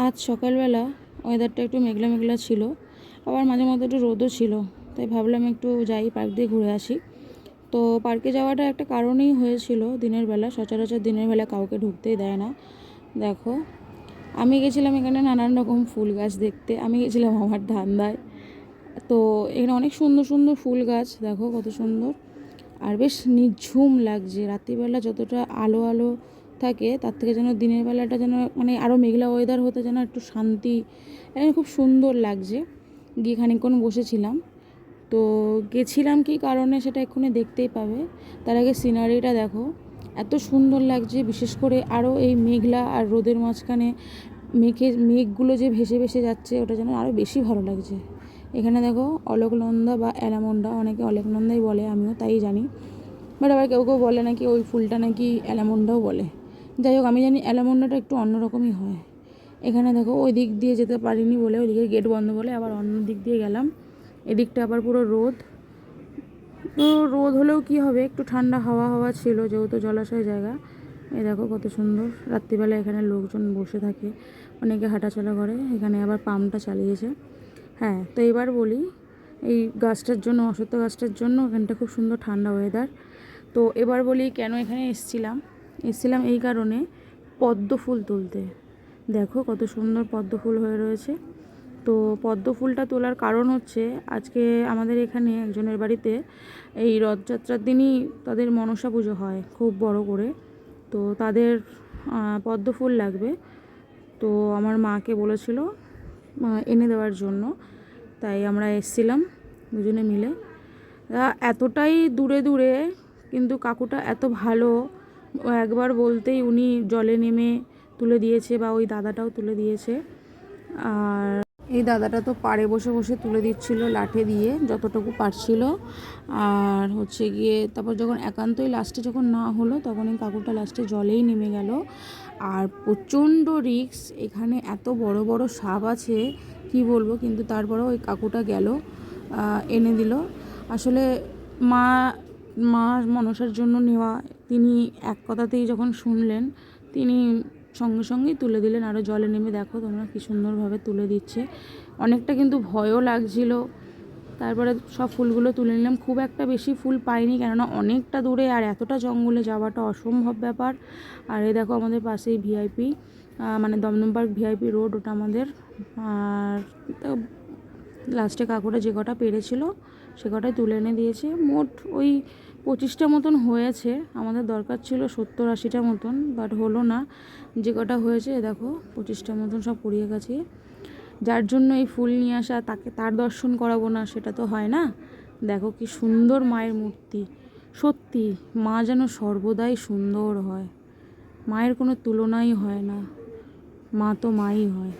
আজ সকালবেলা ওয়েদারটা একটু মেঘলা মেঘলা ছিল, আবার মাঝে মধ্যে একটু রোদও ছিল। তাই ভাবলাম একটু যাই, পার্ক দিয়ে ঘুরে আসি। তো পার্কে যাওয়াটা একটা কারণেই হয়েছিল, দিনের বেলা সচরাচর দিনের বেলা কাউকে ঢুকতেই দেয় না। দেখো, আমি গেছিলাম এখানে নানান রকম ফুল গাছ দেখতে। আমি গেছিলাম আমার ধান্দায়। তো এখানে অনেক সুন্দর সুন্দর ফুল গাছ, দেখো কত সুন্দর। আর বেশ নিঝুম লাগছে, রাত্রিবেলা যতটা আলো আলো থাকে তার থেকে যেন দিনের বেলাটা যেন মানে আরও মেঘলা ওয়েদার হতে যেন একটু শান্তি, এখানে খুব সুন্দর লাগছে। গিয়ে খানিকক্ষণ বসেছিলাম। তো গেছিলাম কী কারণে সেটা এক্ষুনি দেখতেই পাবে। তার আগে সিনারিটা দেখো, এত সুন্দর লাগছে। বিশেষ করে আরও এই মেঘলা আর রোদের মাঝখানে মেঘগুলো যে ভেসে ভেসে যাচ্ছে, ওটা যেন আরও বেশি ভালো লাগছে। এখানে দেখো অলকনন্দা বা অ্যালামন্ডা, অনেকে অলকনন্দাই বলে, আমিও তাই জানি। বাট আবার কেউ কেউ বলে নাকি ওই ফুলটা নাকি অ্যালামন্ডাও বলে। যাই হোক, আমি জানি অ্যালামন্ডাটা একটু অন্যরকমই হয়। এখানে দেখো ওই দিক দিয়ে যেতে পারিনি বলে, ওইদিকে গেট বন্ধ বলে আবার অন্য দিক দিয়ে গেলাম। এদিকটা আবার পুরো রোদ। তো রোদ হলেও কি হবে, একটু ঠান্ডা হাওয়া হাওয়া ছিল যেহেতু জলাশয় জায়গা। এই দেখো কত সুন্দর। রাত্রিবেলা এখানে লোকজন বসে থাকে, অনেকে হাঁটাচলা করে। এখানে আবার পাম্পটা চালিয়েছে। হ্যাঁ, তো এবার বলি, এই গাছটার জন্য, অশ্বত্থ গাছটার জন্য এখানটা খুব সুন্দর ঠান্ডা ওয়েদার। তো এবার বলি কেন এখানে এসছিলাম এই কারণে, পদ্ম ফুল তুলতে। দেখো কত সুন্দর পদ্ম ফুল হয়ে রয়েছে। তো পদ্ম ফুলটা তোলার কারণ হচ্ছে, আজকে আমাদের এখানে একজনের বাড়িতে এই রথযাত্রার দিনই তাদের মনসা পুজো হয় খুব বড় করে। তো তাদের পদ্ম ফুল লাগবে। তো আমার মাকে বলেছিল এনে দেওয়ার জন্য, তাই আমরা এসছিলাম দুজনে মিলে। এতটাই দূরে দূরে, কিন্তু কাকুটা এত ভালো, একবার বলতেই উনি জলে নেমে তুলে দিয়েছে, বা ওই দাদাটাও তুলে দিয়েছে। আর এই দাদাটা তো পাড়ে বসে বসে তুলে দিচ্ছিল লাঠি দিয়ে যতটুকু পারছিল। আর হচ্ছে গিয়ে তারপর যখন একান্তই লাস্টে যখন না হলো, তখন এই কাকুটা লাস্টে জলেই নেমে গেল। আর প্রচণ্ড রিস্ক, এখানে এত বড় বড় সাপ আছে কি বলবো, কিন্তু তারপরেও ওই কাকুটা গেল, এনে দিল। আসলে মা মা মনসার জন্য নেওয়া, তিনি এক কথাতেই যখন শুনলেন, তিনি সঙ্গে সঙ্গেই তুলে দিলেন। আরও জলে নেমে দেখো তোমরা কী সুন্দরভাবে তুলে দিচ্ছে। অনেকটা কিন্তু ভয়ও লাগছিল। তারপরে সব ফুলগুলো তুলে নিলাম। খুব একটা বেশি ফুল পাইনি, কেননা অনেকটা দূরে আর এতটা জঙ্গলে যাওয়াটা অসম্ভব ব্যাপার। আর এই দেখো আমাদের পাশেই ভিআইপি, মানে দমদম পার্ক ভিআইপি রোড, ওটা আমাদের। আর লাস্টে কাকুরা যে কটা পেরেছিল সে কটাই তুলে এনে দিয়েছে। মোট ওই 25টা মতন হয়েছে, আমাদের দরকার ছিল 70-80টা মতন, বাট হলো না। যে কটা হয়েছে দেখো 25টা মতন সব পুড়িয়ে গেছে। যার জন্য এই ফুল নিয়ে আসা, তার দর্শন করাবো না, সেটা তো হয় না। দেখো কি সুন্দর মায়ের মূর্তি। সত্যি মা যেন সর্বদাই সুন্দর হয়, মায়ের কোনো তুলনাই হয় না। মা তো মাই হয়।